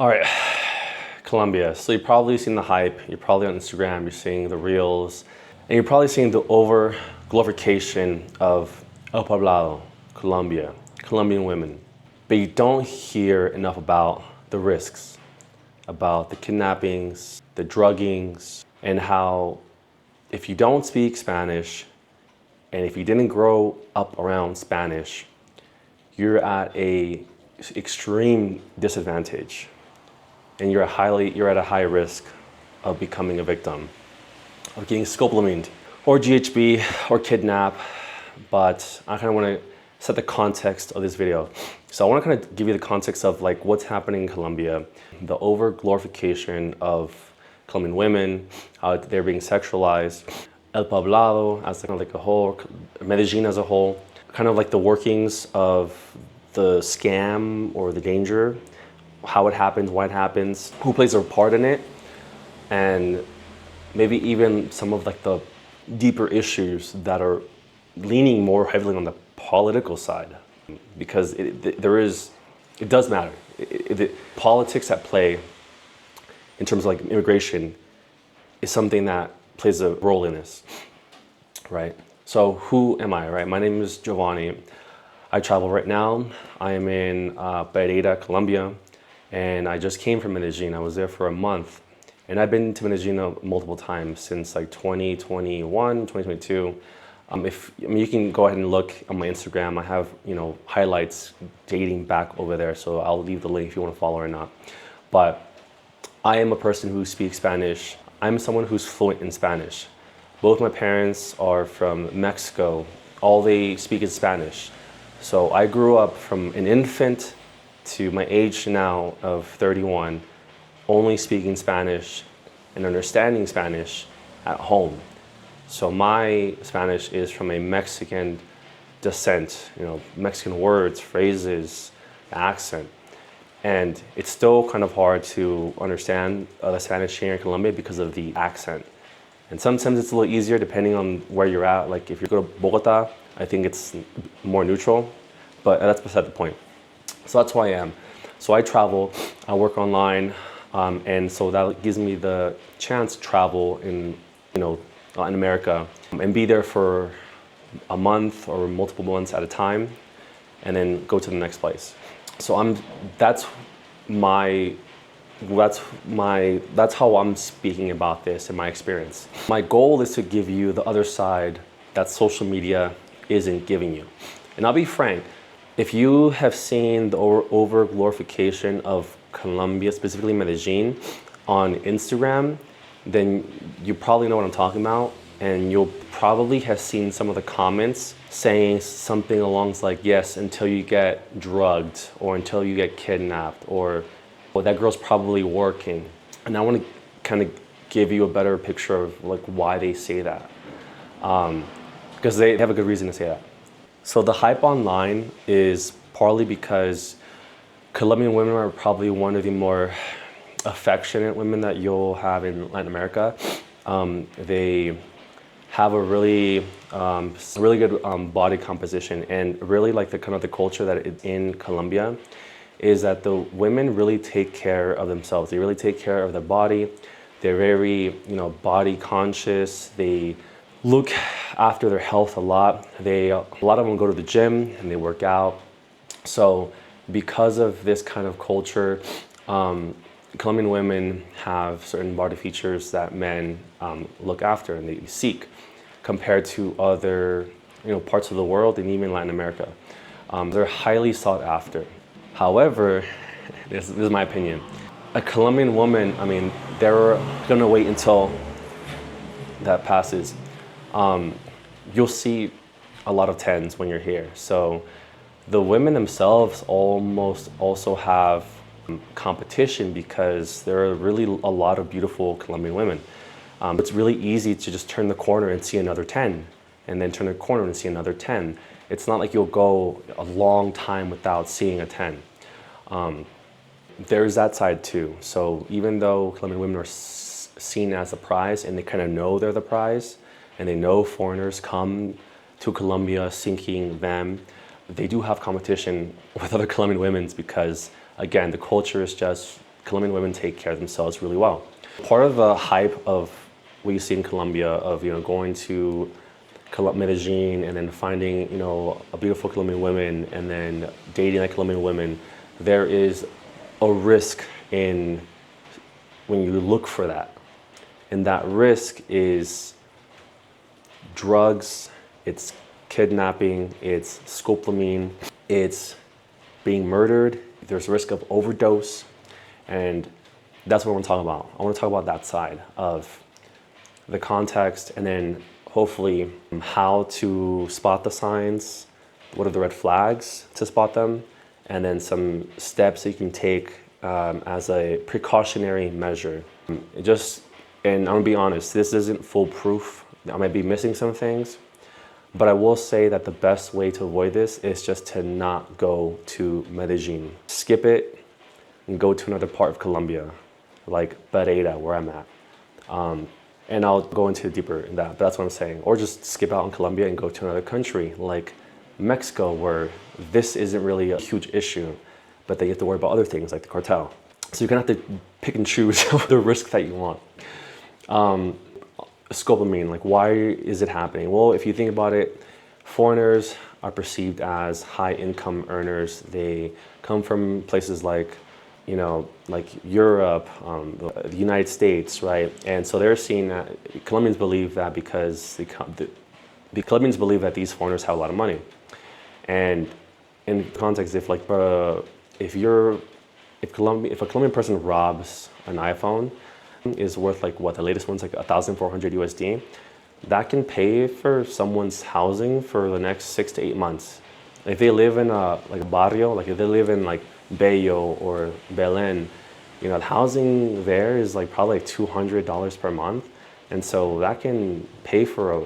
All right, Colombia. So you've probably seen the hype. You're probably on Instagram. You're seeing the reels, and you're probably seeing the over glorification of El Poblado, Colombia, Colombian women. But you don't hear enough about the risks, about the kidnappings, the druggings, and how if you don't speak Spanish, and if you didn't grow up around Spanish, you're at a extreme disadvantage, and you're at a high risk of becoming a victim, of getting scopolamine or GHB or kidnap. But I kind of want to set the context of this video. So I want to kind of give you the context of like what's happening in Colombia, the over glorification of Colombian women, how they're being sexualized, El Poblado as kind of like a whole, Medellin as a whole, kind of like the workings of the scam or the danger, how it happens, why it happens, who plays a part in it, and maybe even some of like the deeper issues that are leaning more heavily on the political side, because it does matter. Politics at play in terms of like immigration is something that plays a role in this, right? So who am I, right? My name is Giovanni. I travel right now. I am in Pereira, Colombia, and I just came from Medellin. I was there for a month, and I've been to Medellin multiple times since like 2021, 2022. You can go ahead and look on my Instagram. I have, highlights dating back over there, so I'll leave the link if you want to follow or not. But I am a person who speaks Spanish. I'm someone who's fluent in Spanish. Both my parents are from Mexico. All they speak is Spanish. So I grew up from an infant to my age now of 31, only speaking Spanish and understanding Spanish at home. So my Spanish is from a Mexican descent, Mexican words, phrases, accent. And it's still kind of hard to understand the Spanish here in Colombia because of the accent. And sometimes it's a little easier depending on where you're at. Like if you go to Bogota, I think it's more neutral, but that's beside the point. So that's who I am. So I travel, I work online, and so that gives me the chance to travel in America and be there for a month or multiple months at a time, and then go to the next place. So that's how I'm speaking about this in my experience. My goal is to give you the other side that social media isn't giving you. And I'll be frank, if you have seen the over glorification of Colombia, specifically Medellin, on Instagram, then you probably know what I'm talking about. And you'll probably have seen some of the comments saying something along like, yes, until you get drugged or until you get kidnapped, or well, that girl's probably working. And I want to kind of give you a better picture of like why they say that. Because they have a good reason to say that. So the hype online is partly because Colombian women are probably one of the more affectionate women that you'll have in Latin America. They have a really good body composition, and really like the kind of the culture that is in Colombia is that the women really take care of themselves. They really take care of their body. They're very, body conscious. They look after their health a lot. A lot of them go to the gym and they work out. So because of this kind of culture, Colombian women have certain body features that men look after and they seek, compared to other parts of the world and even Latin America. They're highly sought after. However, this is my opinion, a Colombian woman, they're gonna wait until that passes. You'll see a lot of tens when you're here. So the women themselves almost also have competition because there are really a lot of beautiful Colombian women. It's really easy to just turn the corner and see another 10, and then turn the corner and see another 10. It's not like you'll go a long time without seeing a 10. There's that side too. So even though Colombian women are seen as a prize, and they kind of know they're the prize, and they know foreigners come to Colombia seeking them, they do have competition with other Colombian women because, again, the culture is just Colombian women take care of themselves really well. Part of the hype of what you see in Colombia of, going to Medellin and then finding, a beautiful Colombian woman and then dating that Colombian woman, there is a risk in when you look for that. And that risk is drugs, it's kidnapping, it's scopolamine, it's being murdered, there's risk of overdose, and that's what I want to talk about. I want to talk about that side of the context and then hopefully how to spot the signs, what are the red flags to spot them, and then some steps that you can take as a precautionary measure. And I'm gonna be honest, this isn't foolproof. I might be missing some things, but I will say that the best way to avoid this is just to not go to Medellin. Skip it and go to another part of Colombia, like Pereira, where I'm at. And I'll go into deeper in that, but that's what I'm saying. Or just skip out in Colombia and go to another country, like Mexico, where this isn't really a huge issue, but they have to worry about other things like the cartel. So you're gonna have to pick and choose the risk that you want. Scopolamine, like why is it happening? Well, if you think about it, foreigners are perceived as high income earners. They come from places like, like Europe, the United States, right? And so they're seeing that Colombians believe that because the Colombians believe that these foreigners have a lot of money. And in context, if a Colombian person robs an iPhone, is worth the latest one's like 1,400 USD. That can pay for someone's housing for the next 6 to 8 months. If they live in a barrio, if they live in Bello or Medellin, the housing there is probably $200 per month, and so that can pay for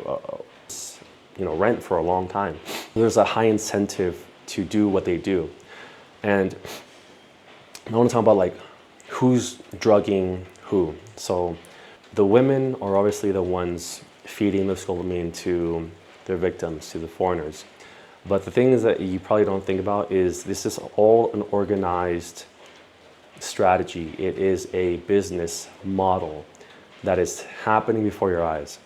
rent for a long time. There's a high incentive to do what they do, and I want to talk about who's drugging who. So the women are obviously the ones feeding the scopolamine to their victims, to the foreigners. But the thing is that you probably don't think about is this is all an organized strategy. It is a business model that is happening before your eyes.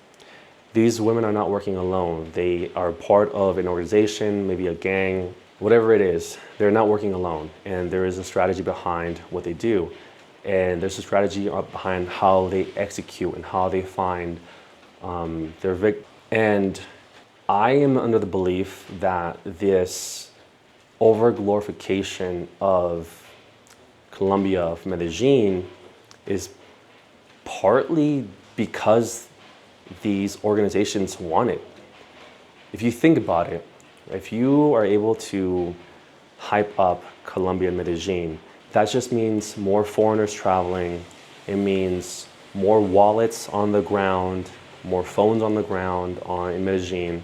These women are not working alone. They are part of an organization, maybe a gang, whatever it is. They're not working alone. And there is a strategy behind what they do. And there's a strategy behind how they execute and how they find their victim. And I am under the belief that this overglorification of Colombia, of Medellin, is partly because these organizations want it. If you think about it, if you are able to hype up Colombia and Medellin, that just means more foreigners traveling. It means more wallets on the ground, more phones on the ground in Medellin,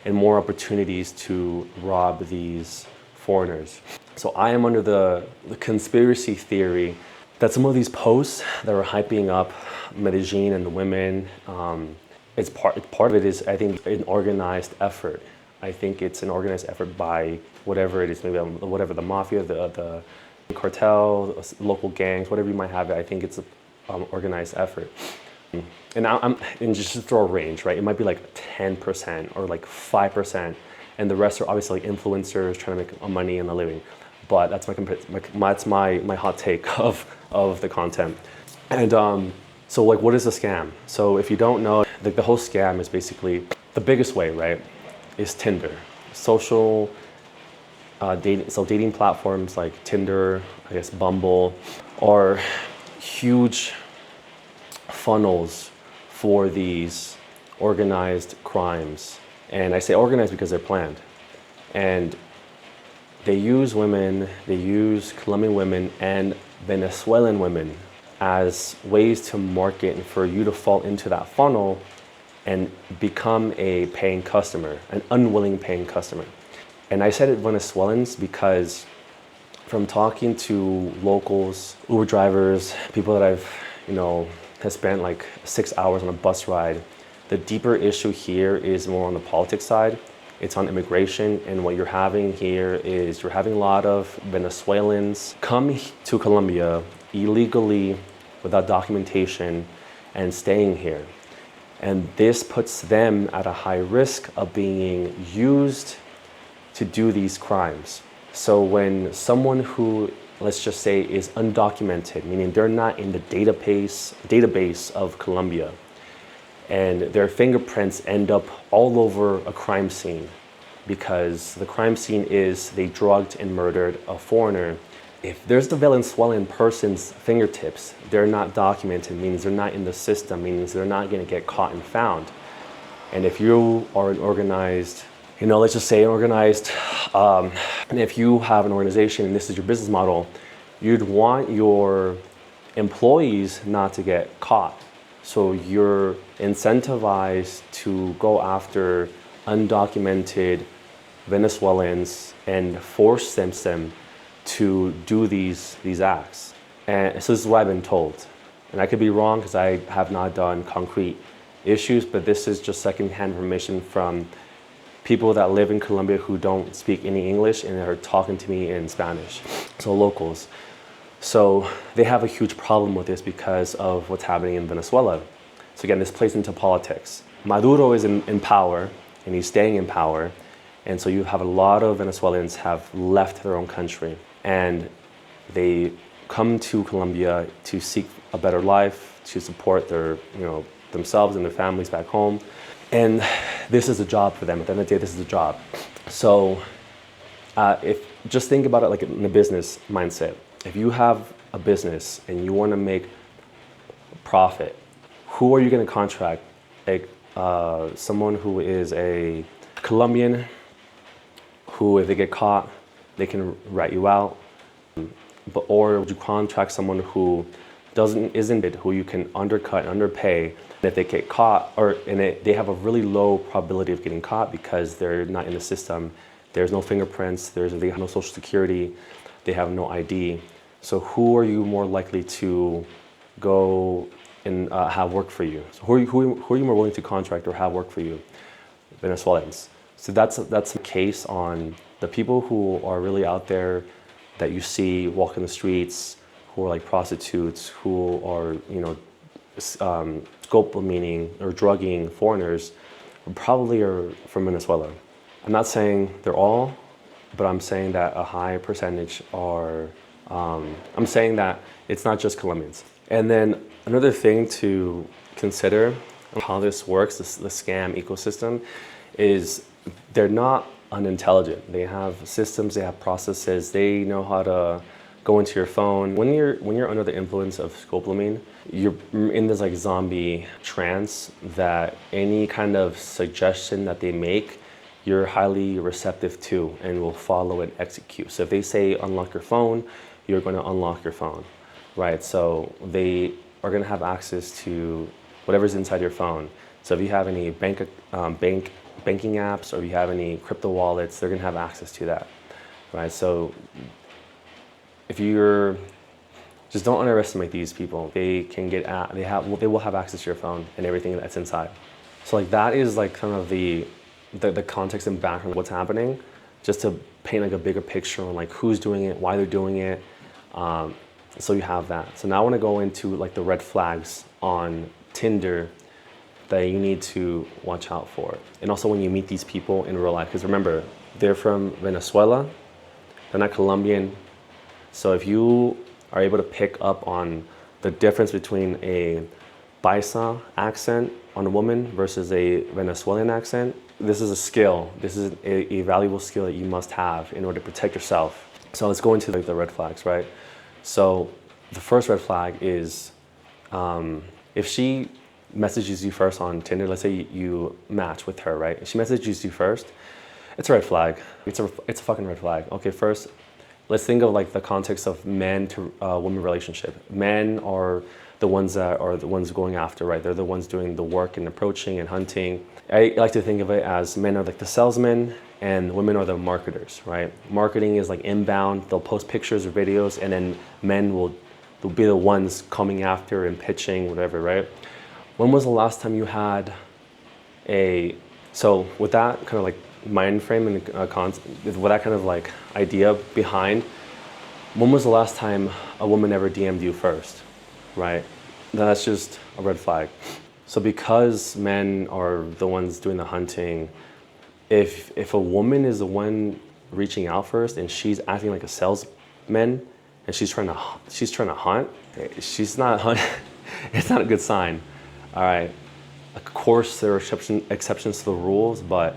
and more opportunities to rob these foreigners. So I am under the conspiracy theory that some of these posts that are hyping up Medellin and the women, part of it is, I think, an organized effort. I think it's an organized effort by whatever it is, maybe whatever the mafia, the cartel, local gangs, whatever you might have it. I think it's an organized effort. And just to throw a range, right? It might be 10% or 5%, and the rest are obviously influencers trying to make money and a living. But that's my hot take of the content. And so what is a scam? So if you don't know, the whole scam is basically the biggest way, right? Is Tinder, social dating. So dating platforms like Tinder, I guess Bumble, are huge funnels for these organized crimes. And I say organized because they're planned. And they use women, they use Colombian women and Venezuelan women as ways to market and for you to fall into that funnel and become a paying customer, an unwilling paying customer. And I said it Venezuelans because from talking to locals, Uber drivers, people that I've, has spent 6 hours on a bus ride, the deeper issue here is more on the politics side. It's on immigration, and what you're having here is you're having a lot of Venezuelans come to Colombia illegally, without documentation, and staying here. And this puts them at a high risk of being used to do these crimes. So when someone who, let's just say, is undocumented, meaning they're not in the database of Colombia, and their fingerprints end up all over a crime scene, because the crime scene is they drugged and murdered a foreigner. If there's the Venezuelan person's fingertips, they're not documented, means they're not in the system, means they're not gonna get caught and found. And if you are an organized, let's just say organized, and if you have an organization and this is your business model, you'd want your employees not to get caught. So you're incentivized to go after undocumented Venezuelans and force them to do these acts. And so this is what I've been told. And I could be wrong because I have not done concrete issues, but this is just secondhand information from people that live in Colombia who don't speak any English and are talking to me in Spanish, so locals. So they have a huge problem with this because of what's happening in Venezuela. So again, this plays into politics. Maduro is in power and he's staying in power. And so you have a lot of Venezuelans have left their own country and they come to Colombia to seek a better life, to support their, themselves and their families back home. And this is a job for them. At the end of the day, this is a job. So if just think about it like in a business mindset. If you have a business and you want to make profit, who are you going to contract? Someone who is a Colombian, who, if they get caught, they can rat you out. Or would you contract someone who isn't it, who you can undercut and underpay? And if they get caught, they have a really low probability of getting caught because they're not in the system. There's no fingerprints. They have no social security. They have no ID. So who are you more likely to go and have work for you? So who are you more willing to contract or have work for you? Venezuelans. So that's a case on the people who are really out there that you see walking the streets, who are like prostitutes, who are Scopolamine or drugging foreigners, probably are from Venezuela. I'm not saying they're all, but I'm saying that a high percentage are. I'm saying that it's not just Colombians. And then another thing to consider how this works, the scam ecosystem, is they're not unintelligent. They have systems, they have processes, they know how to go into your phone. When you're under the influence of scopolamine, you're in this like zombie trance that any kind of suggestion that they make, you're highly receptive to and will follow and execute. So if they say unlock your phone, you're going to unlock your phone, right? So they are going to have access to whatever's inside your phone. So if you have any banking apps or if you have any crypto wallets, they're going to have access to that, right? So if you're just don't underestimate these people. They can get they will have access to your phone and everything that's inside. So like that is like kind of the context and background of what's happening, just to paint like a bigger picture on like who's doing it, why they're doing it. So you have that. So now I want to go into like the red flags on Tinder that you need to watch out for. And also when you meet these people in real life, because remember, they're from Venezuela, they're not Colombian. So if you are able to pick up on the difference between a Paisa accent on a woman versus a Venezuelan accent, this is a skill. This is a valuable skill that you must have in order to protect yourself. So let's go into the red flags, right? So the first red flag is if she messages you first on Tinder, let's say you match with her, right? If she messages you first, it's a red flag. It's a fucking red flag. Okay, first, let's think of like the context of men to women relationship. Men are the ones going after, right? They're the ones doing the work and approaching and hunting. I like to think of it as men are like the salesmen and women are the marketers, right? Marketing is like inbound. They'll post pictures or videos and then men will be the ones coming after and pitching, whatever, right? When was the last time you had so with that kind of like mind frame and with that kind of like idea behind, When was the last time a woman ever DM'd you first, right? That's just a red flag. So because men are the ones doing the hunting, if a woman is the one reaching out first and she's acting like a salesman and she's trying to hunt, she's not hunt. It's not a good sign. All right. Of course, there are exceptions to the rules, but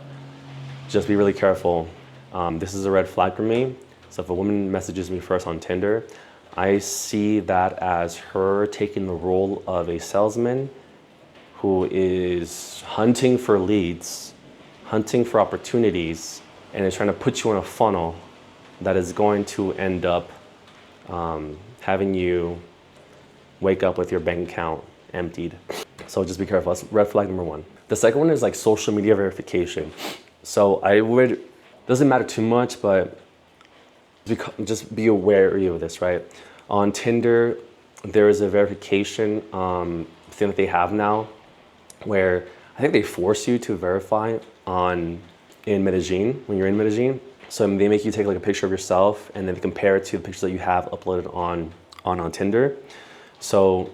just be really careful. This is a red flag for me. So if a woman messages me first on Tinder, I see that as her taking the role of a salesman who is hunting for leads, hunting for opportunities, and is trying to put you in a funnel that is going to end up having you wake up with your bank account emptied. So just be careful. That's red flag number one. The second one is like social media verification. So doesn't matter too much, but just be wary of this, right? On Tinder, there is a verification thing that they have now where I think they force you to verify in Medellin, when you're in Medellin. So they make you take like a picture of yourself and then compare it to the pictures that you have uploaded on Tinder. So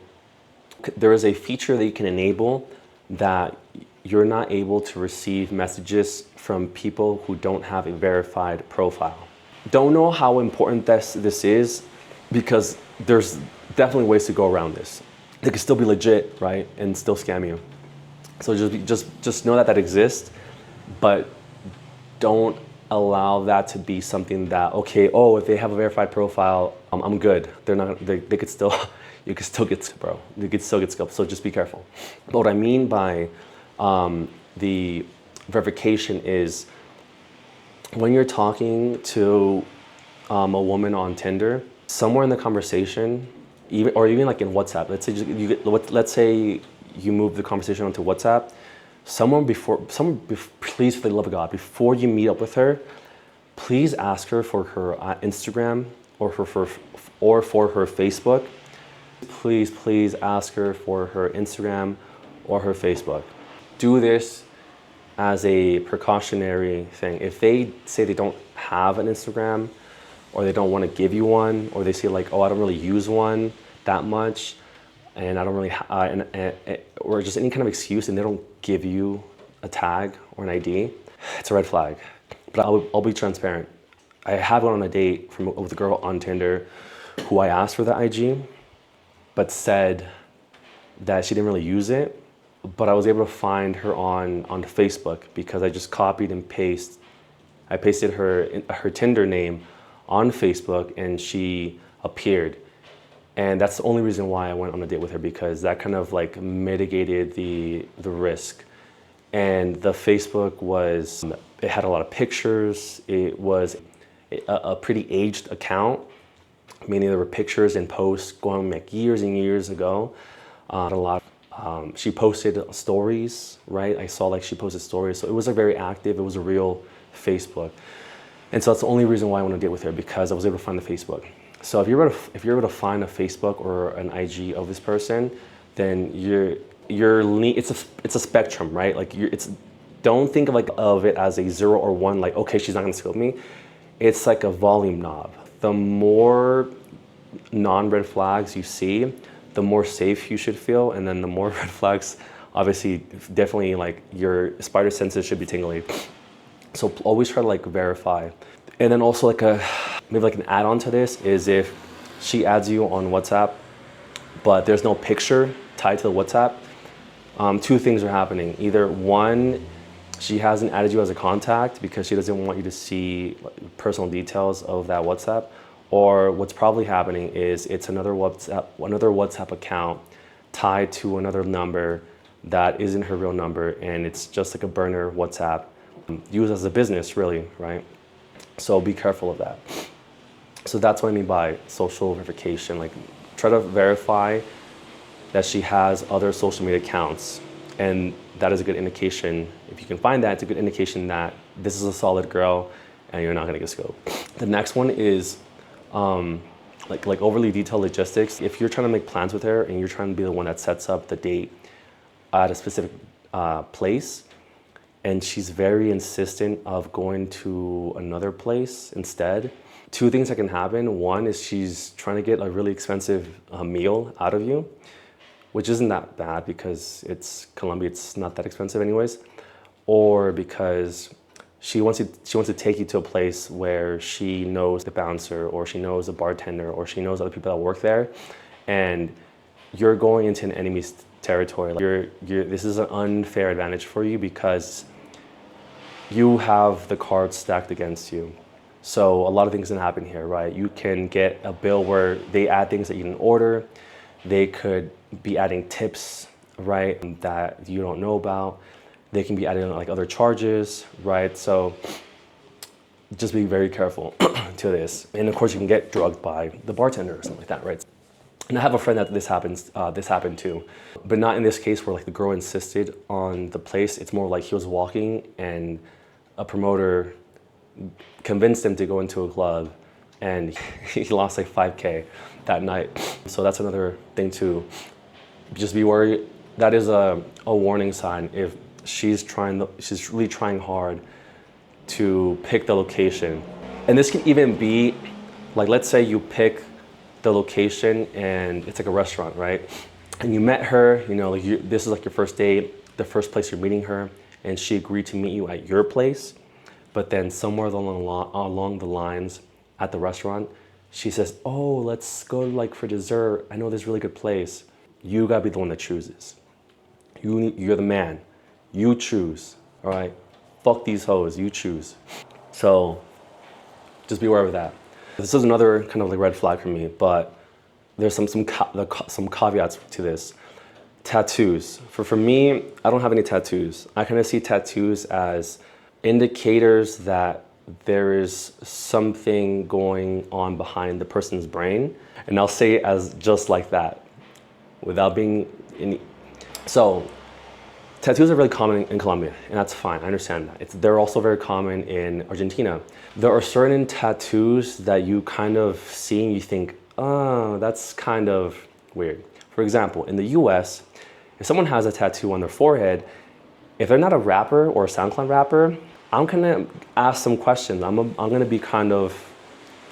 there is a feature that you can enable that you're not able to receive messages from people who don't have a verified profile. Don't know how important this is because there's definitely ways to go around this. They can still be legit, right, and still scam you. So just know that exists, but don't allow that to be something that, okay, oh, if they have a verified profile, I'm good. They're not. They could still, you could still get, bro. You could still get scoped. So just be careful. But what I mean by the verification is when you're talking to a woman on Tinder, somewhere in the conversation, even like in WhatsApp, let's say you move the conversation onto WhatsApp, please, for the love of God, before you meet up with her, please ask her for her Instagram or for her Facebook. Please ask her for her Instagram or her Facebook. Do this as a precautionary thing. If they say they don't have an Instagram or they don't want to give you one, or they say like, oh, I don't really use one that much, and I don't really, or just any kind of excuse, and they don't give you a tag or an ID, it's a red flag. But I'll be transparent. I have gone on a date with a girl on Tinder who I asked for the IG, but said that she didn't really use it. But I was able to find her on Facebook because I just copied and pasted. I pasted her Tinder name on Facebook, and she appeared. And that's the only reason why I went on a date with her, because that kind of like mitigated the risk. And the Facebook it had a lot of pictures. It was a pretty aged account, meaning there were pictures and posts going like years and years ago. She posted stories, right? I saw like she posted stories. So it was like very active. It was a real Facebook. And so that's the only reason why I went on a date with her, because I was able to find the Facebook. So if you're able to find a Facebook or an IG of this person, then it's a spectrum, right? Like don't think of it as a 0 or 1, like, okay, she's not gonna scope me. It's like a volume knob. The more non-red flags you see, the more safe you should feel, and then the more red flags, obviously, definitely like your spider senses should be tingling. So always try to like verify. And then also maybe like an add-on to this is if she adds you on WhatsApp, but there's no picture tied to the WhatsApp, two things are happening. Either one, she hasn't added you as a contact because she doesn't want you to see personal details of that WhatsApp, or what's probably happening is it's another WhatsApp account tied to another number that isn't her real number, and it's just like a burner WhatsApp used as a business, really, right? So be careful of that. So that's what I mean by social verification. Like, try to verify that she has other social media accounts, and that is a good indication. If you can find that, it's a good indication that this is a solid girl and you're not gonna get scoped. The next one is like overly detailed logistics. If you're trying to make plans with her and you're trying to be the one that sets up the date at a specific place, and she's very insistent of going to another place instead, Two things that can happen. One is she's trying to get a really expensive meal out of you, which isn't that bad because it's Colombia, it's not that expensive anyways. Or because she wants to take you to a place where she knows the bouncer, or she knows the bartender, or she knows other people that work there, and you're going into an enemy's territory. This is an unfair advantage for you because you have the cards stacked against you. So a lot of things can happen here, right? You can get a bill where they add things that you didn't order. They could be adding tips, right, that you don't know about. They can be adding like other charges, right? So just be very careful to this. And of course you can get drugged by the bartender or something like that, right? And I have a friend that this happened to, but not in this case where like the girl insisted on the place. It's more like he was walking and a promoter convinced him to go into a club, and he lost like 5K that night. So that's another thing to just be worried. That is a warning sign if she's really trying hard to pick the location. And this can even be like, let's say you pick the location and it's like a restaurant, right? And you met her, you know, like this is like your first date, the first place you're meeting her, and she agreed to meet you at your place. But then somewhere along the lines at the restaurant, she says, oh, let's go like for dessert. I know this really good place. You gotta be the one that chooses. You're the man. You choose, all right? Fuck these hoes, you choose. So just be aware of that. This is another kind of like red flag for me, but there's some caveats to this. Tattoos. For me, I don't have any tattoos. I kind of see tattoos as indicators that there is something going on behind the person's brain. And I'll say it as just like that, without being any. So tattoos are really common in Colombia, and that's fine, I understand that. They're also very common in Argentina. There are certain tattoos that you kind of see and you think, oh, that's kind of weird. For example, in the US, if someone has a tattoo on their forehead, if they're not a rapper or a SoundCloud rapper, I'm gonna ask some questions. I'm gonna be kind of,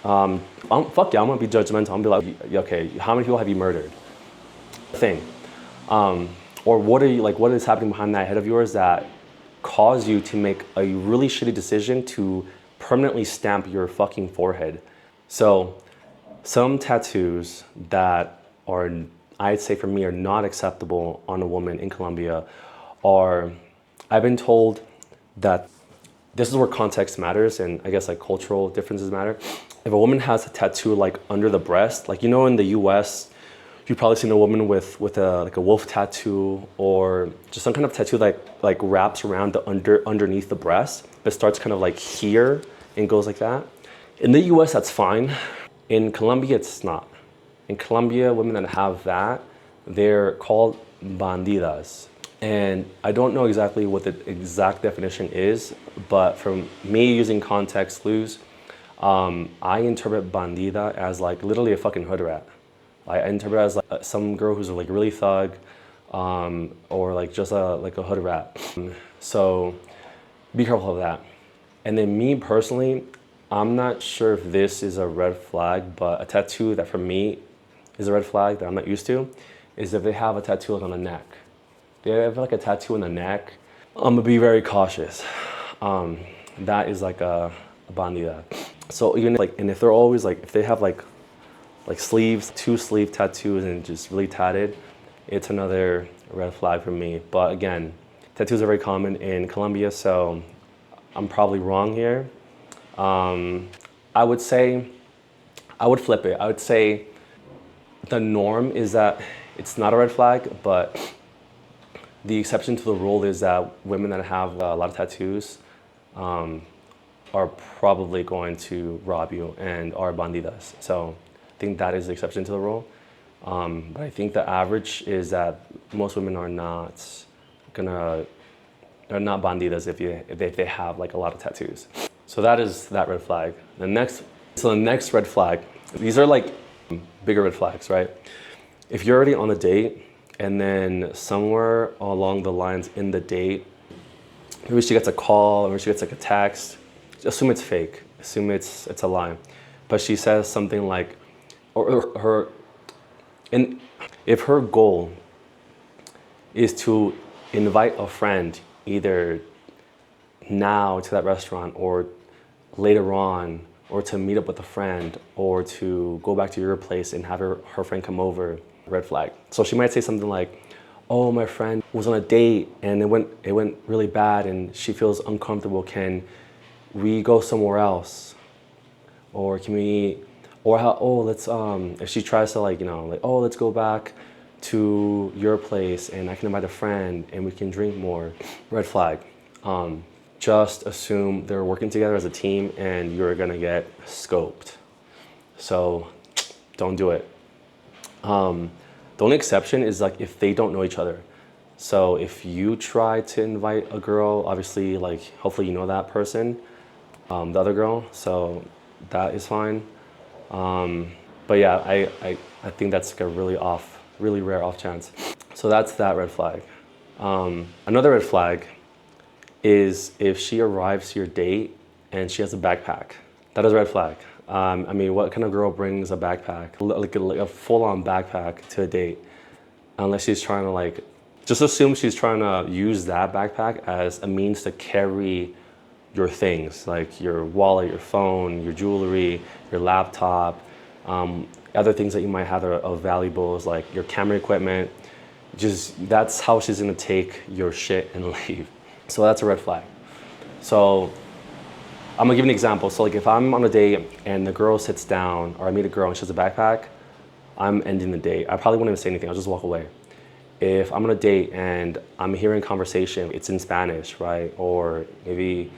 I'm gonna be judgmental. I'm gonna be like, okay, how many people have you murdered? Or what is happening behind that head of yours that caused you to make a really shitty decision to permanently stamp your fucking forehead? So some tattoos that are, I'd say for me, are not acceptable on a woman in Colombia are, I've been told that this is where context matters, and I guess like cultural differences matter. If a woman has a tattoo like under the breast, like, you know, in the US, you've probably seen a woman with a wolf tattoo, or just some kind of tattoo like wraps around the underneath the breast, but starts kind of like here and goes like that. In the US, that's fine. In Colombia, it's not. In Colombia, women that have that, they're called bandidas. And I don't know exactly what the exact definition is, but from me using context clues, I interpret bandida as like literally a fucking hood rat. I interpret it as like some girl who's like really thug, or like just like a hood rat. So be careful of that. And then me personally, I'm not sure if this is a red flag, but a tattoo that for me is a red flag that I'm not used to is if they have a tattoo like on the neck. They have like a tattoo on the neck, I'm gonna be very cautious. That is like a bandida. So even like, and if they're always like, if they have like sleeves, 2 sleeve tattoos and just really tatted, it's another red flag for me. But again, tattoos are very common in Colombia, so I'm probably wrong here. I would say, I would flip it. I would say the norm is that it's not a red flag, but the exception to the rule is that women that have a lot of tattoos are probably going to rob you and are bandidas. So I think that is the exception to the rule. But I think the average is that most women are not bandidas if they have like a lot of tattoos. So that is that red flag. The next red flag, these are like bigger red flags, right? If you're already on a date and then somewhere along the lines in the date, maybe she gets a call or maybe she gets like a text, assume it's fake, assume it's a lie. but she says something like, or her, and if her goal is to invite a friend either now to that restaurant or later on, or to meet up with a friend, or to go back to your place and have her friend come over, red flag. So she might say something like, oh, my friend was on a date and it went really bad and she feels uncomfortable. Can we go somewhere else? Or can we, or how, oh, let's, if she tries to like, oh, let's go back to your place and I can invite a friend and we can drink more, red flag. Just assume they're working together as a team and you're gonna get scoped. So don't do it. The only exception is like if they don't know each other. So if you try to invite a girl, obviously like hopefully you know that person, the other girl, so that is fine. But yeah, I think that's like a really rare off chance. So that's that red flag. Another red flag is if she arrives to your date and she has a backpack. That is a red flag. I mean, what kind of girl brings a backpack, like a full-on backpack to a date? Unless she's trying to like, just assume she's trying to use that backpack as a means to carry your things, like your wallet, your phone, your jewelry, your laptop, other things that you might have of valuables, like your camera equipment. Just, that's how she's gonna take your shit and leave. So that's a red flag. So I'm gonna give you an example. So like if I'm on a date and the girl sits down, or I meet a girl and she has a backpack, I'm ending the date. I probably won't even say anything, I'll just walk away. If I'm on a date and I'm hearing conversation, it's in Spanish, right? Or maybe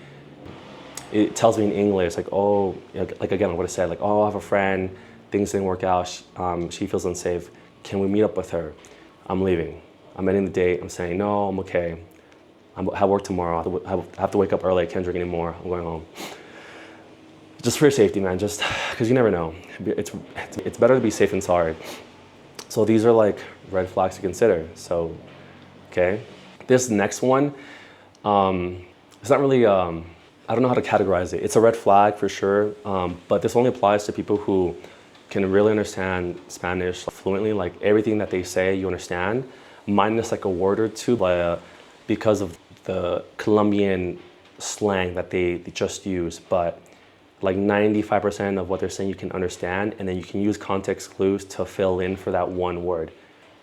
it tells me in English, like, oh, like again, what I said, like, oh, I have a friend, things didn't work out, she feels unsafe. Can we meet up with her? I'm leaving. I'm ending the date, I'm saying, no, I'm okay. I have work tomorrow, I have to wake up early, I can't drink anymore, I'm going home. Just for your safety, man, just, because you never know. It's better to be safe than sorry. So these are like red flags to consider, so, okay. This next one, it's not really, I don't know how to categorize it. It's a red flag for sure, but this only applies to people who can really understand Spanish fluently, like everything that they say you understand, minus like a word or two, but because of the Colombian slang that they just use, but like 95% of what they're saying you can understand, and then you can use context clues to fill in for that one word.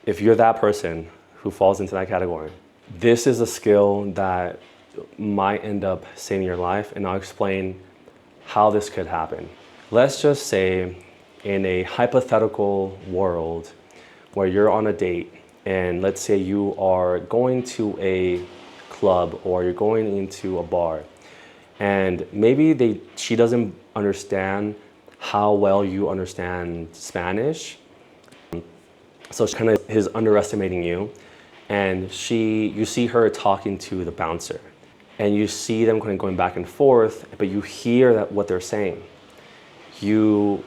If you're that person who falls into that category, this is a skill that might end up saving your life, and I'll explain how this could happen. Let's just say in a hypothetical world where you're on a date, and let's say you are going to a club or you're going into a bar, and maybe she doesn't understand how well you understand Spanish, so she kind of is underestimating you, and you see her talking to the bouncer, and you see them kind of going back and forth, but you hear that what they're saying. You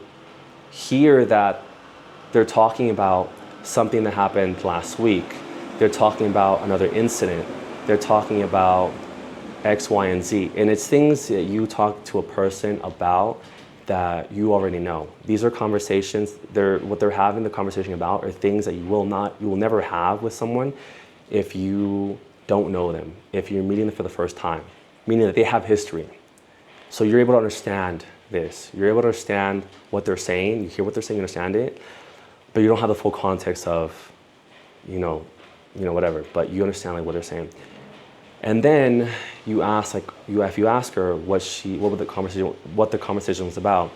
hear that they're talking about something that happened last week. They're talking about another incident. They're talking about X, Y, and Z. And it's things that you talk to a person about that you already know. These are conversations, what they're having the conversation about are things that you will never have with someone if you don't know them, if you're meeting them for the first time, meaning that they have history. So you're able to understand this. You're able to understand what they're saying, you hear what they're saying, you understand it, but you don't have the full context of, whatever, but you understand like what they're saying. And then you ask, if you ask her what the conversation was about,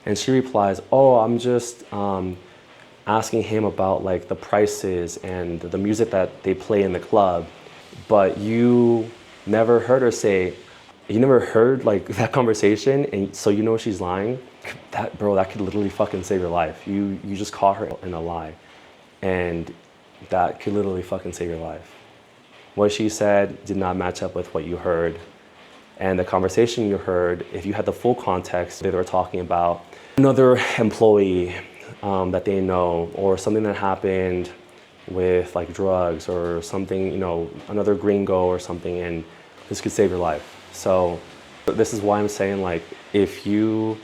and she replies, oh, I'm just asking him about like the prices and the music that they play in the club, but you never heard her say, you never heard like that conversation, and so you know she's lying. That could literally fucking save your life. You just caught her in a lie, and that could literally fucking save your life. What she said did not match up with what you heard, and the conversation you heard, if you had the full context, they were talking about another employee that they know, or something that happened with like drugs or something, another gringo or something, and this could save your life. So this is why I'm saying, like, if you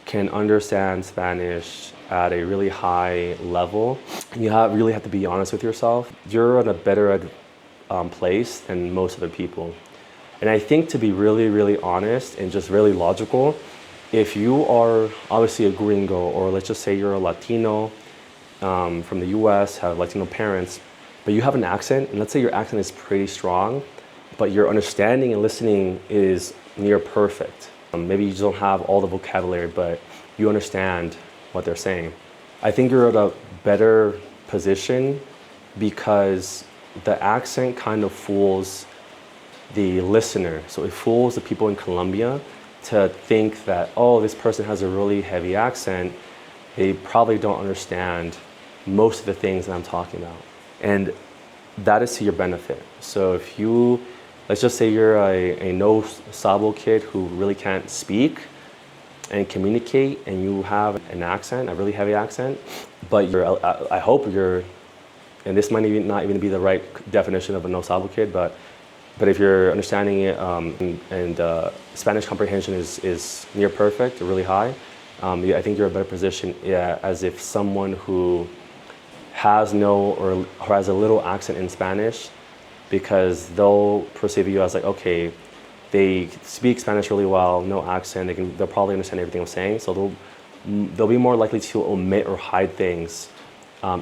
can understand Spanish at a really high level. You really have to be honest with yourself. You're in a better place than most other people. And I think, to be really, really honest and just really logical, if you are obviously a gringo, or let's just say you're a Latino from the US, have Latino parents, but you have an accent, and let's say your accent is pretty strong, but your understanding and listening is near perfect. Maybe you just don't have all the vocabulary, but you understand what they're saying. I think you're at a better position because the accent kind of fools the listener. So it fools the people in Colombia to think that, oh, this person has a really heavy accent. They probably don't understand most of the things that I'm talking about. And that is to your benefit. So if you, let's just say you're a no sabo kid who really can't speak and communicate, and you have an accent, a really heavy accent, but I hope you're, and this might not even be the right definition of a no sabo kid, but if your understanding and Spanish comprehension is near perfect or really high, I think you're in a better position, as if someone who has no or has a little accent in Spanish, because they'll perceive you as like, okay, they speak Spanish really well, no accent, they'll probably understand everything I'm saying, so they'll be more likely to omit or hide things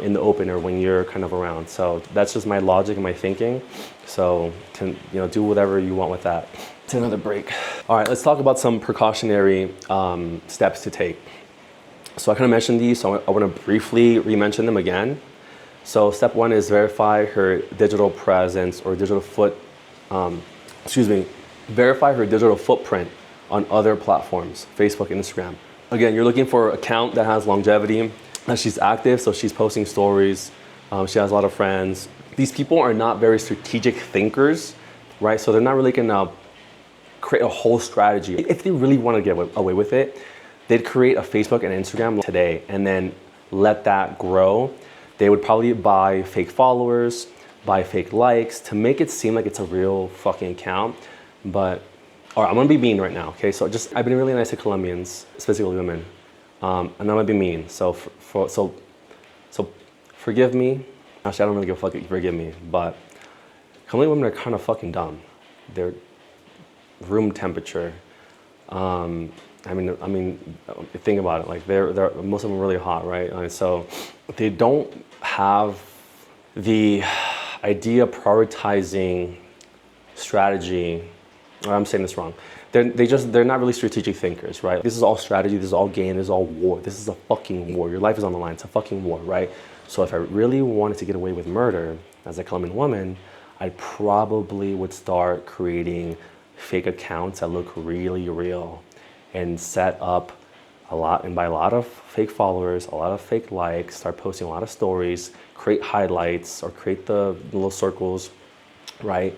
in the open or when you're kind of around. So that's just my logic and my thinking. So do whatever you want with that. It's another break. All right, let's talk about some precautionary steps to take. So I kind of mentioned these, so I want to briefly re-mention them again. So step one is verify her digital presence or verify her digital footprint on other platforms, Facebook and Instagram. Again, you're looking for an account that has longevity, that she's active, so she's posting stories, she has a lot of friends. These people are not very strategic thinkers, right? So they're not really gonna create a whole strategy. If they really want to get away with it, they'd create a Facebook and Instagram today and then let that grow. They would probably buy fake followers, buy fake likes to make it seem like it's a real fucking account. But, all right, I'm gonna be mean right now, okay? So I've been really nice to Colombians, specifically women, and I'm gonna be mean. So forgive me. Actually, I don't really give a fuck if you forgive me, but Colombian women are kind of fucking dumb. They're room temperature. I mean, think about it. Like most of them are really hot, right? And so they don't have the idea prioritizing strategy. Or I'm saying this wrong. They're not really strategic thinkers, right? This is all strategy. This is all game. This is all war. This is a fucking war. Your life is on the line. It's a fucking war, right? So if I really wanted to get away with murder as a Colombian woman, I probably would start creating fake accounts that look really real and set up buy a lot of fake followers, a lot of fake likes, start posting a lot of stories, create highlights or create the little circles, right?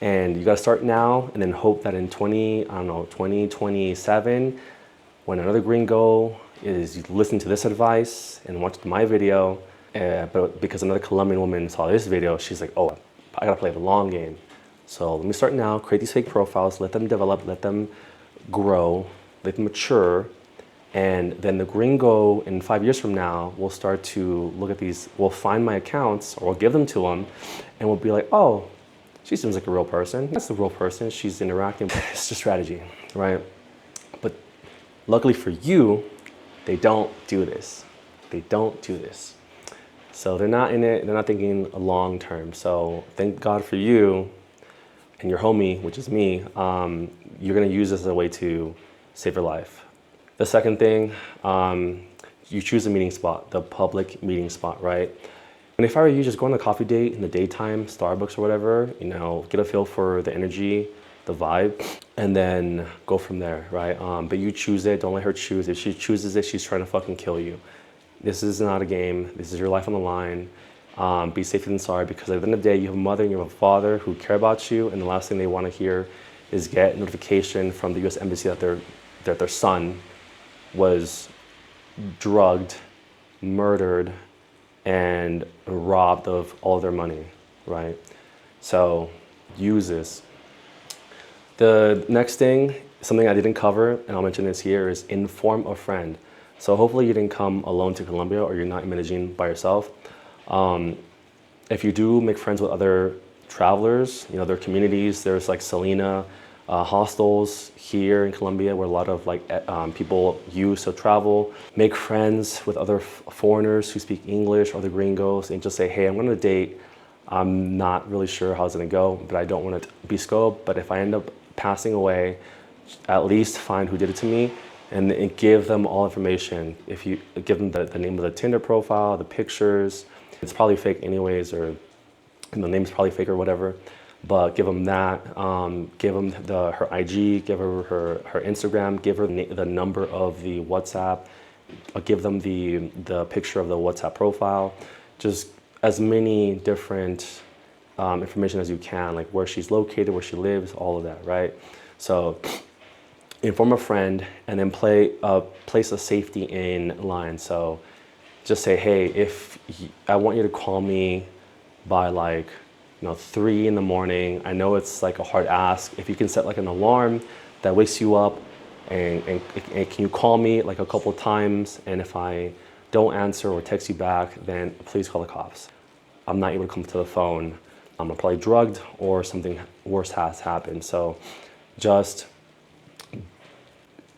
And you gotta start now and then hope that in 2027, when another gringo is listening to this advice and watched my video, but because another Colombian woman saw this video, she's like, oh, I gotta play the long game. So let me start now, create these fake profiles, let them develop, let them grow, let them mature, and then the gringo in 5 years from now will start to look at these, will find my accounts or we'll give them to them and we'll be like, oh, she seems like a real person. That's a real person, she's interacting. It's just strategy, right? But luckily for you, they don't do this. They don't do this. So they're not in it, they're not thinking long term. So thank God for you and your homie, which is me, you're gonna use this as a way to save your life. The second thing, you choose a meeting spot, the public meeting spot, right? And if I were you, just go on a coffee date in the daytime, Starbucks or whatever, get a feel for the energy, the vibe, and then go from there, right? But you choose it, don't let her choose. If she chooses it, she's trying to fucking kill you. This is not a game, this is your life on the line. Be safer than sorry, because at the end of the day, you have a mother and you have a father who care about you, and the last thing they want to hear is get notification from the US Embassy that their son was drugged, murdered, and robbed of all their money, right? So use this. The next thing, something I didn't cover, and I'll mention this here, is inform a friend. So hopefully you didn't come alone to Colombia, or you're not in Medellin by yourself. If you do make friends with other travelers, you know, there are communities. There's like Selena hostels here in Colombia where a lot of like people use to travel. Make friends with other foreigners who speak English, other gringos, and just say, hey, I'm going to date. I'm not really sure how it's going to go, but I don't want to be scoped. But if I end up passing away, at least find who did it to me, and give them all information. If you give them the name of the Tinder profile, the pictures, it's probably fake anyways, or the name's probably fake or whatever, but give them that. Give them her IG, give her her Instagram, give her the number of the WhatsApp, give them the picture of the WhatsApp profile. Just as many different information as you can, like where she's located, where she lives, all of that, right? So inform a friend, and then place a safety in line. So just say, hey, I want you to call me by like, 3 in the morning. I know it's like a hard ask. If you can set like an alarm that wakes you up, and can you call me like a couple of times, and if I don't answer or text you back, then please call the cops. I'm not able to come to the phone. I'm probably drugged or something worse has happened. So just,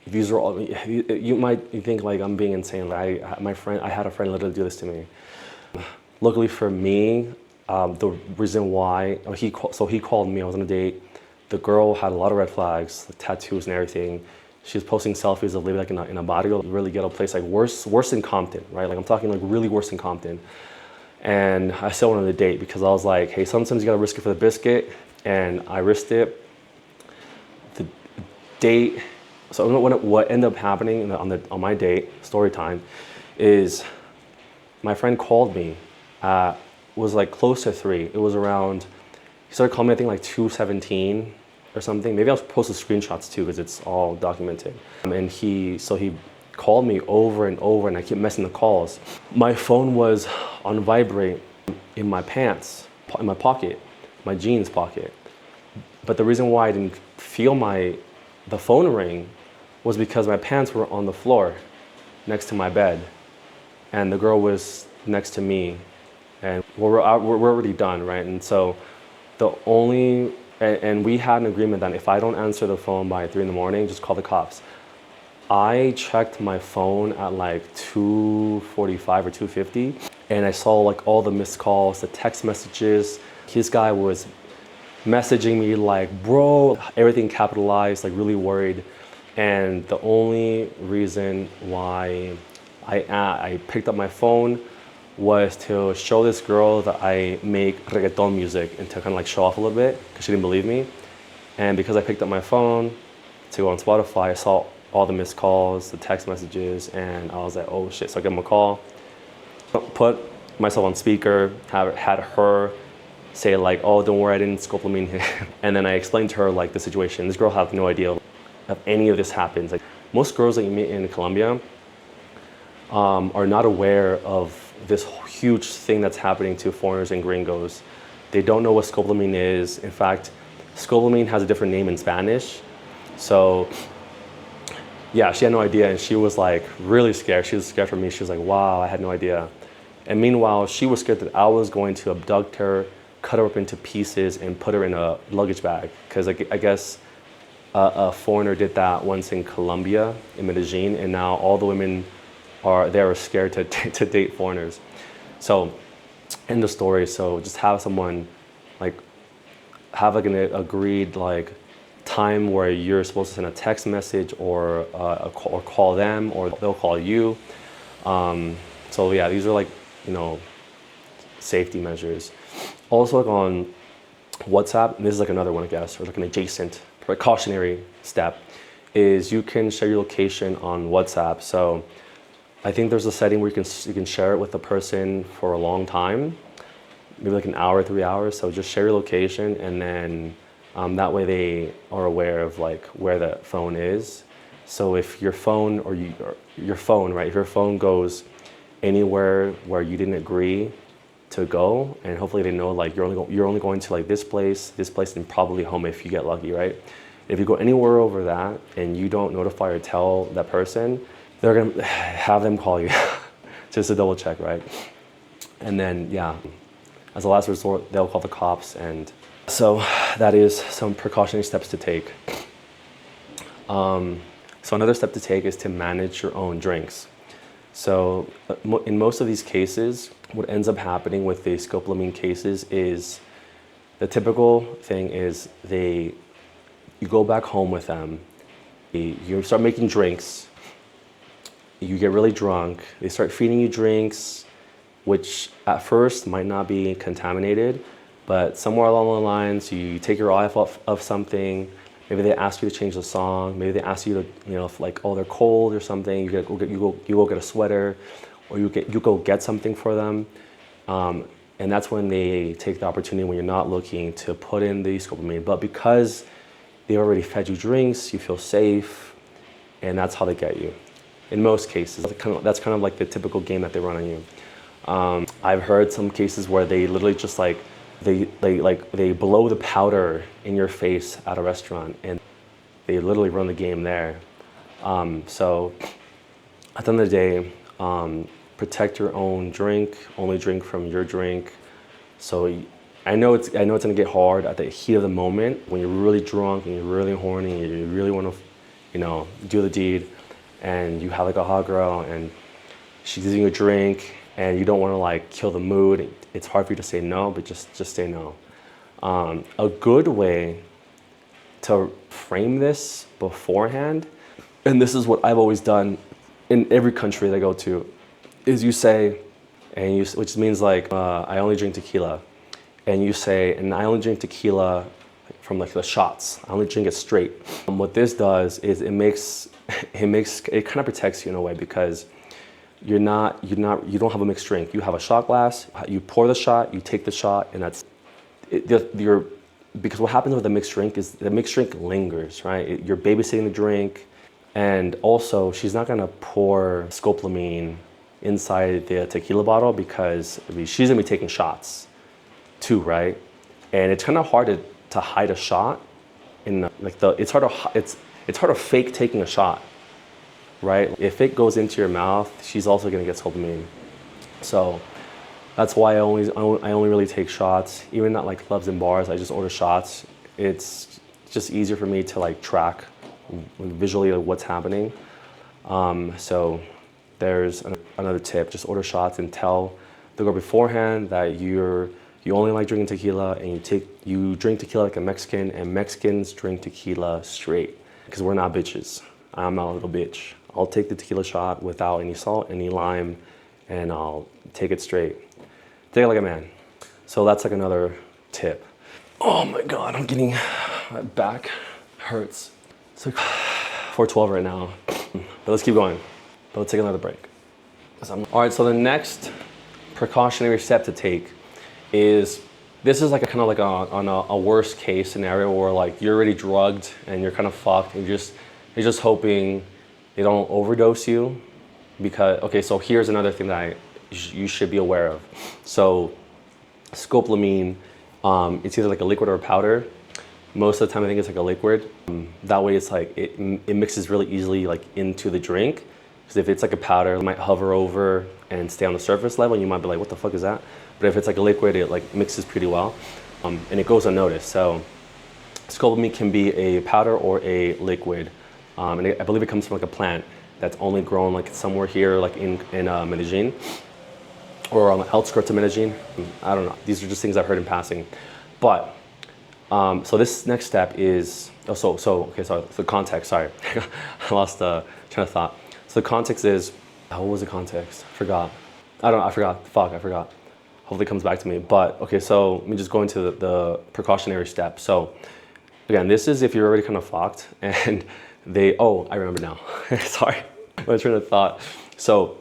these are all, you might think like I'm being insane. Like I had a friend literally do this to me. Luckily for me, the reason why, he called me, I was on a date. The girl had a lot of red flags, like tattoos and everything. She was posting selfies of living like in a barrio, really ghetto place, like worse than Compton, right? Like I'm talking like really worse than Compton. And I still went on the date because I was like, hey, sometimes you gotta risk it for the biscuit, and I risked it. The date, so what ended up happening on my date, story time, is my friend called me. Was like close to 3. It was around, he started calling me, I think like 2:17 or something. Maybe I'll post the screenshots too, because it's all documented. And he called me over and over, and I kept missing the calls. My phone was on vibrate in my pants, in my pocket, my jeans pocket. But the reason why I didn't feel the phone ring was because my pants were on the floor next to my bed, and the girl was next to me, and we're already done, right? And so and we had an agreement that if I don't answer the phone by 3 in the morning, just call the cops. I checked my phone at like 2:45 or 2:50, and I saw like all the missed calls, the text messages. This guy was messaging me like, bro, everything capitalized, like really worried. And the only reason why I picked up my phone was to show this girl that I make reggaeton music, and to kind of like show off a little bit, because she didn't believe me. And because I picked up my phone to go on Spotify, I saw all the missed calls, the text messages, and I was like, oh shit. So I gave him a call, put myself on speaker, had her say like, oh, don't worry, I didn't scopolamine him. And then I explained to her like the situation. This girl had no idea if any of this happens. Like most girls that you meet in Colombia are not aware of this huge thing that's happening to foreigners and gringos. They don't know what scopolamine is. In fact, scopolamine has a different name in Spanish. So yeah, she had no idea, and she was like really scared. She was scared for me. She was like, wow, I had no idea. And meanwhile, she was scared that I was going to abduct her, cut her up into pieces, and put her in a luggage bag. Because I guess a foreigner did that once in Colombia, in Medellin, and now all the women are scared to date foreigners. So, end the story. So just have someone have like an agreed like time where you're supposed to send a text message or call them, or they'll call you. So yeah, these are like safety measures. Also like on WhatsApp, and this is like another one, I guess, or like an adjacent precautionary step, is you can share your location on WhatsApp. So I think there's a setting where you can share it with the person for a long time, maybe like an hour, 3 hours. So just share your location, and then that way they are aware of like where the phone is. So if your phone right, if your phone goes anywhere where you didn't agree to go, and hopefully they know like you're only going to like this place, and probably home if you get lucky, right? If you go anywhere over that and you don't notify or tell that person, they're gonna have them call you just to double check, right? And then, yeah, as a last resort, they'll call the cops. And so that is some precautionary steps to take. So another step to take is to manage your own drinks. So in most of these cases, what ends up happening with the scopolamine cases is the typical thing is you go back home with them, you start making drinks, you get really drunk, they start feeding you drinks, which at first might not be contaminated, but somewhere along the lines, you take your eye off of something, maybe they ask you to change the song, maybe they ask you to, if like, oh, they're cold or something, you go get a sweater, or you go get something for them. And that's when they take the opportunity when you're not looking to put in the scopolamine. But because they already fed you drinks, you feel safe, and that's how they get you. In most cases, that's kind of like the typical game that they run on you. I've heard some cases where they literally just like, they blow the powder in your face at a restaurant, and they literally run the game there. So at the end of the day, protect your own drink, only drink from your drink. So I know it's gonna get hard at the heat of the moment when you're really drunk and you're really horny and you really want to, do the deed, and you have like a hot girl and she's giving you a drink and you don't want to like kill the mood. It's hard for you to say no, but just say no. A good way to frame this beforehand, and this is what I've always done in every country that I go to, is you say, which means like, I only drink tequila. And you say, and I only drink tequila from like the shots. I only drink it straight. What this does is it kind of protects you in a way, because you don't have a mixed drink. You have a shot glass, you pour the shot, you take the shot, and that's it. Because what happens with a mixed drink is the mixed drink lingers, right? You're babysitting the drink, and also she's not gonna pour scopolamine inside the tequila bottle, because she's gonna be taking shots too, right? And it's kind of hard to hide a shot in it's hard to fake taking a shot, right? If it goes into your mouth, she's also gonna get scopolamine. So that's why I only really take shots, even at like clubs and bars. I just order shots. It's just easier for me to like track visually what's happening. So there's another tip: just order shots and tell the girl beforehand that you only like drinking tequila, and you drink tequila like a Mexican, and Mexicans drink tequila straight, because we're not bitches. I'm not a little bitch. I'll take the tequila shot without any salt, any lime, and I'll take it straight. Take it like a man. So that's like another tip. Oh my God, my back hurts. It's like 4:12 right now, but let's keep going. But let's take another break. All right, so the next precautionary step to take is, this is like on a worst case scenario where like you're already drugged and you're kind of fucked, and you're just hoping they don't overdose you. Because, okay, so here's another thing that you should be aware of. So scopolamine, it's either like a liquid or a powder. Most of the time I think it's like a liquid. That way it's like, it mixes really easily like into the drink. Because if it's like a powder, it might hover over and stay on the surface level, and you might be like, what the fuck is that? But if it's like a liquid, it like mixes pretty well, and it goes unnoticed. So scopolamine can be a powder or a liquid, and I believe it comes from like a plant that's only grown like somewhere here, like in Medellin, or on the outskirts of Medellin. I don't know. These are just things I've heard in passing. But so this next step is the context. Sorry, I lost train of thought. So the context is, what was the context? I forgot. I forgot. Hopefully it comes back to me. But okay, so let me just go into the precautionary step. So again, this is if you're already kind of fucked and I remember now. Sorry, my train of thought. So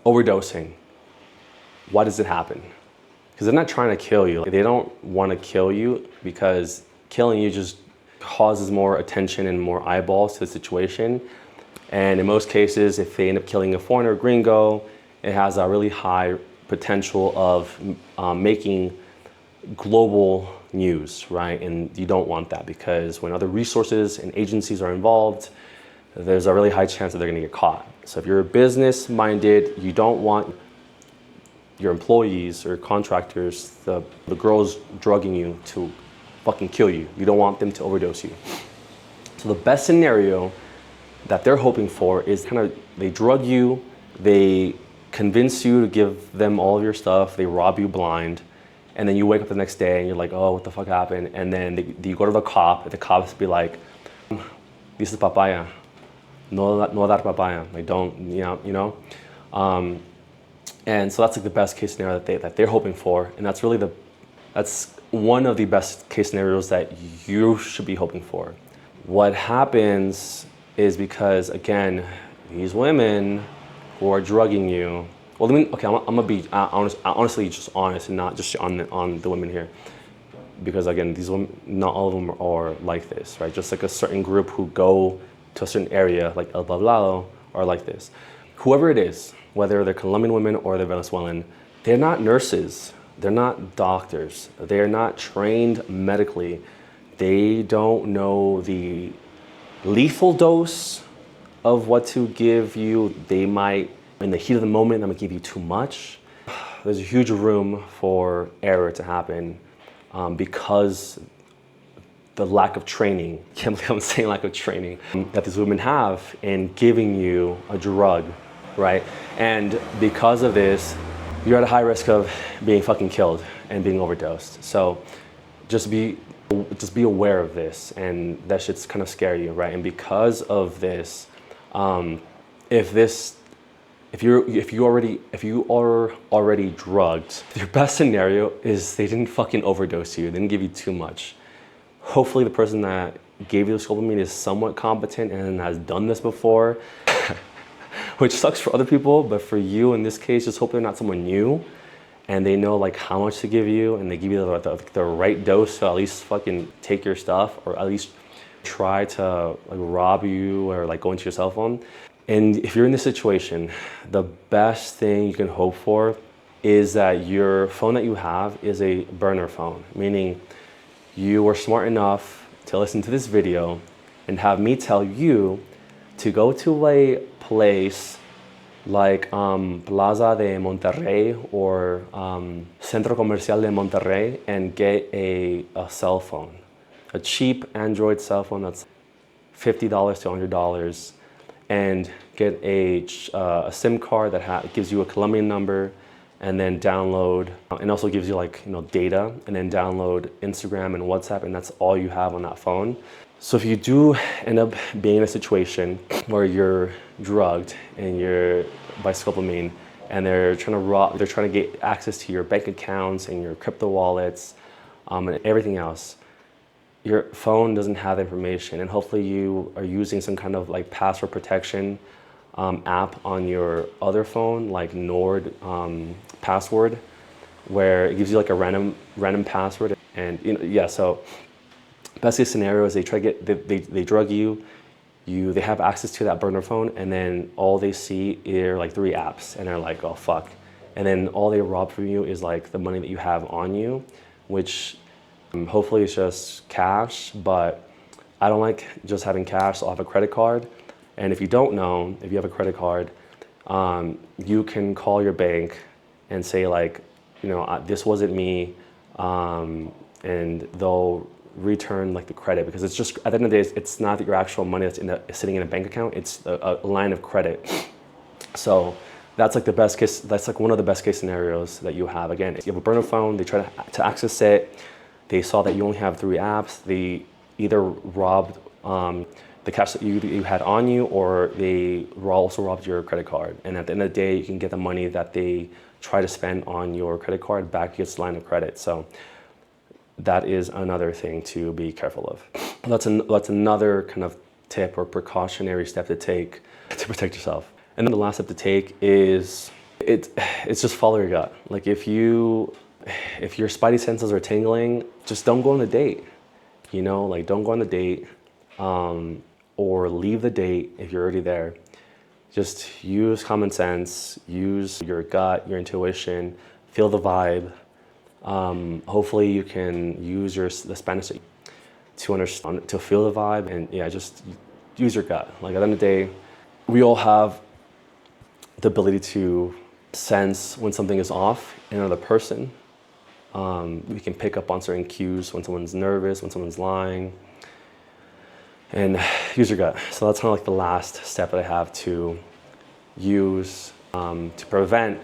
overdosing, why does it happen? Because they're not trying to kill you. They don't want to kill you, because killing you just causes more attention and more eyeballs to the situation. And in most cases, if they end up killing a foreigner or gringo, it has a really high potential of making global news, right? And you don't want that, because when other resources and agencies are involved, there's a really high chance that they're gonna get caught. So if you're business minded, you don't want your employees or contractors, the girls drugging you, to fucking kill you. You don't want them to overdose you. So the best scenario that they're hoping for is kind of, they drug you, they convince you to give them all of your stuff, they rob you blind, and then you wake up the next day and you're like, oh, what the fuck happened? And then you go to the cops be like, this is papaya, no dar papaya, like don't, you know? And so that's like the best case scenario that they're hoping for, and that's really that's one of the best case scenarios that you should be hoping for. What happens is, because again, these women who are drugging you, well, okay, I'm gonna be honestly just honest, and not just on the women here, because again, these women, not all of them are like this, right? Just like a certain group who go to a certain area, like El Poblado, are like this. Whoever it is, whether they're Colombian women or they're Venezuelan, they're not nurses, they're not doctors, they're not trained medically. They don't know the lethal dose of what to give you. They might, in the heat of the moment, I'm gonna give you too much. There's a huge room for error to happen because the lack of training, I can't believe I'm saying lack of training, that these women have in giving you a drug, right? And because of this, you're at a high risk of being fucking killed and being overdosed. So just be aware of this, and that shit's kind of scary you, right? And because of this, if you are already drugged, your best scenario is they didn't fucking overdose you, they didn't give you too much. Hopefully the person that gave you the scopolamine is somewhat competent and has done this before, which sucks for other people, but for you in this case, just hope they're not someone new and they know like how much to give you, and they give you the right dose to at least fucking take your stuff, or at least try to like rob you or like go into your cell phone. And if you're in this situation, the best thing you can hope for is that your phone that you have is a burner phone, meaning you were smart enough to listen to this video and have me tell you to go to a place like Plaza de Monterrey or Centro Comercial de Monterrey and get a cell phone, a cheap Android cell phone that's $50 to $100, and get a SIM card that gives you a Colombian number, and then download, and also gives you like, data, and then download Instagram and WhatsApp, and that's all you have on that phone. So if you do end up being in a situation where you're drugged and you're by scopolamine, and they're trying to get access to your bank accounts and your crypto wallets and everything else, your phone doesn't have information, and hopefully you are using some kind of like password protection app on your other phone, like Nord password, where it gives you like a random password. And so best case scenario is they they drug you, they have access to that burner phone, and then all they see are like 3 apps, and they're like, oh fuck. And then all they rob from you is like the money that you have on you, which hopefully it's just cash, but I don't like just having cash, so I'll have a credit card. And if you don't know, if you have a credit card, you can call your bank and say like, this wasn't me, and they'll return like the credit, because it's just, at the end of the day, it's not your actual money that's sitting in a bank account, it's a line of credit. So that's like the best case, that's like one of the best case scenarios that you have. Again, if you have a burner phone, they try to access it, they saw that you only have 3 apps, they either robbed the cash that you had on you, or they also robbed your credit card. And at the end of the day, you can get the money that they try to spend on your credit card back against the line of credit. So that is another thing to be careful of. That's another kind of tip or precautionary step to take to protect yourself. And then the last step to take is it's just follow your gut. Like if your spidey senses are tingling, just don't go on the date. Like don't go on the date, or leave the date if you're already there. Just use common sense, use your gut, your intuition, feel the vibe. Hopefully you can use the Spanish to understand, to feel the vibe, and yeah, just use your gut. Like at the end of the day, we all have the ability to sense when something is off in another person. We can pick up on certain cues when someone's nervous, when someone's lying, and use your gut. So that's kind of like the last step that I have to use to prevent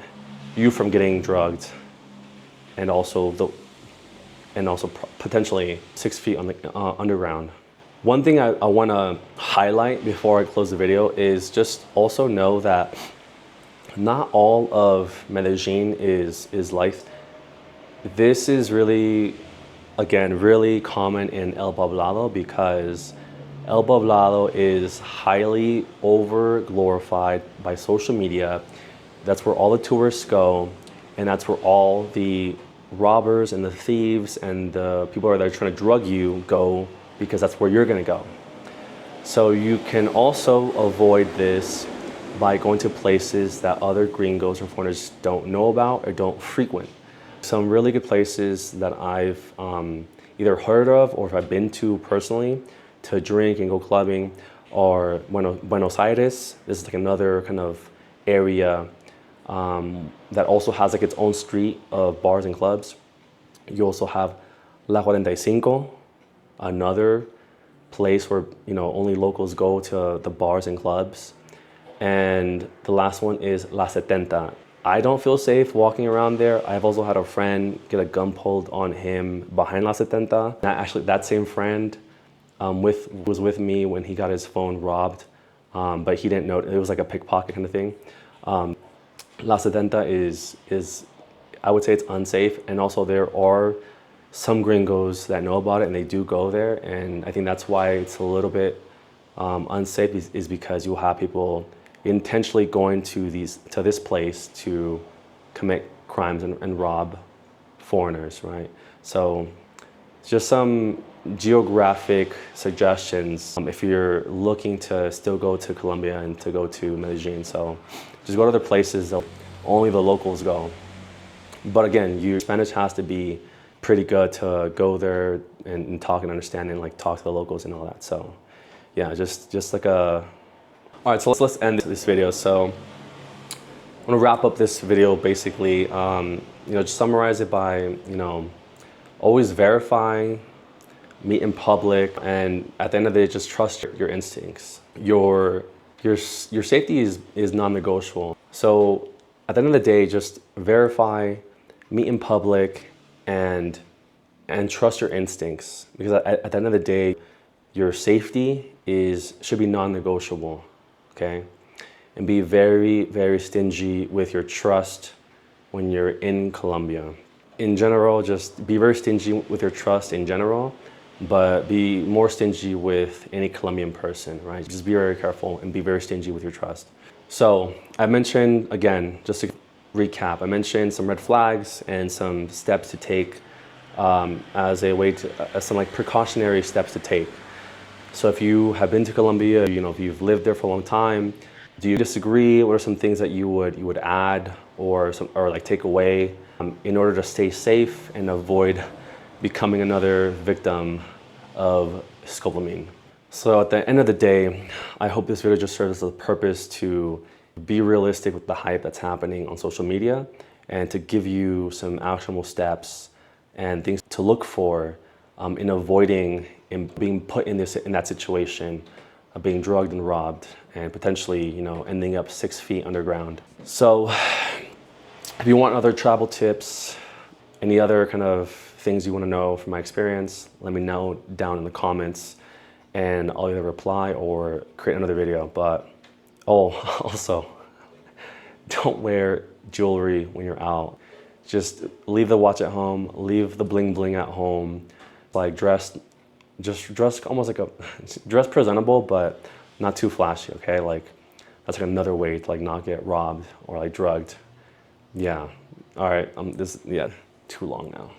you from getting drugged, and also potentially 6 feet on the underground. One thing I want to highlight before I close the video is just also know that not all of Medellin is life. This is really, again, really common in El Poblado, because El Poblado is highly over glorified by social media. That's where all the tourists go, and that's where all the robbers and the thieves and the people that are trying to drug you go, because that's where you're gonna go. So you can also avoid this by going to places that other gringos or foreigners don't know about or don't frequent. Some really good places that I've either heard of or if I've been to personally to drink and go clubbing are Buenos Aires. This is like another kind of area that also has like its own street of bars and clubs. You also have La 45, another place where only locals go to the bars and clubs. And the last one is La 70. I don't feel safe walking around there. I've also had a friend get a gun pulled on him behind La 70. That same friend was with me when he got his phone robbed, but he didn't know. It was like a pickpocket kind of thing. La 70 is I would say it's unsafe, and also there are some gringos that know about it and they do go there, and I think that's why it's a little bit unsafe is because you'll have people intentionally going to this place to commit crimes and rob foreigners, right? So just some geographic suggestions if you're looking to still go to Colombia and to go to Medellin. So just go to other places that only the locals go. But again, your Spanish has to be pretty good to go there and talk and understand and like talk to the locals and all that. So yeah, just like a... All right, so let's end this video. So I'm gonna wrap up this video basically, just summarize it by, always verify, meet in public, and at the end of the day, just trust your instincts. Your safety is non-negotiable. So at the end of the day, just verify, meet in public, and trust your instincts, because at the end of the day, your safety should be non-negotiable, okay? And be very, very stingy with your trust when you're in Colombia. In general, just be very stingy with your trust in general, but be more stingy with any Colombian person, right? Just be very careful and be very stingy with your trust. So I mentioned, again, just to recap, I mentioned some red flags and some steps to take as some like precautionary steps to take. So if you have been to Colombia, if you've lived there for a long time, do you disagree? What are some things that you would add or like take away in order to stay safe and avoid becoming another victim of scopolamine? So at the end of the day, I hope this video just serves as a purpose to be realistic with the hype that's happening on social media and to give you some actionable steps and things to look for in avoiding being put in that situation of being drugged and robbed and potentially, ending up 6 feet underground. So if you want other travel tips, any other kind of things you want to know from my experience, let me know down in the comments and I'll either reply or create another video. But also, don't wear jewelry when you're out. Just leave the watch at home, leave the bling bling at home. Like dress almost like dress presentable, but not too flashy, okay? Like that's like another way to like not get robbed or like drugged. Yeah, all right, too long now.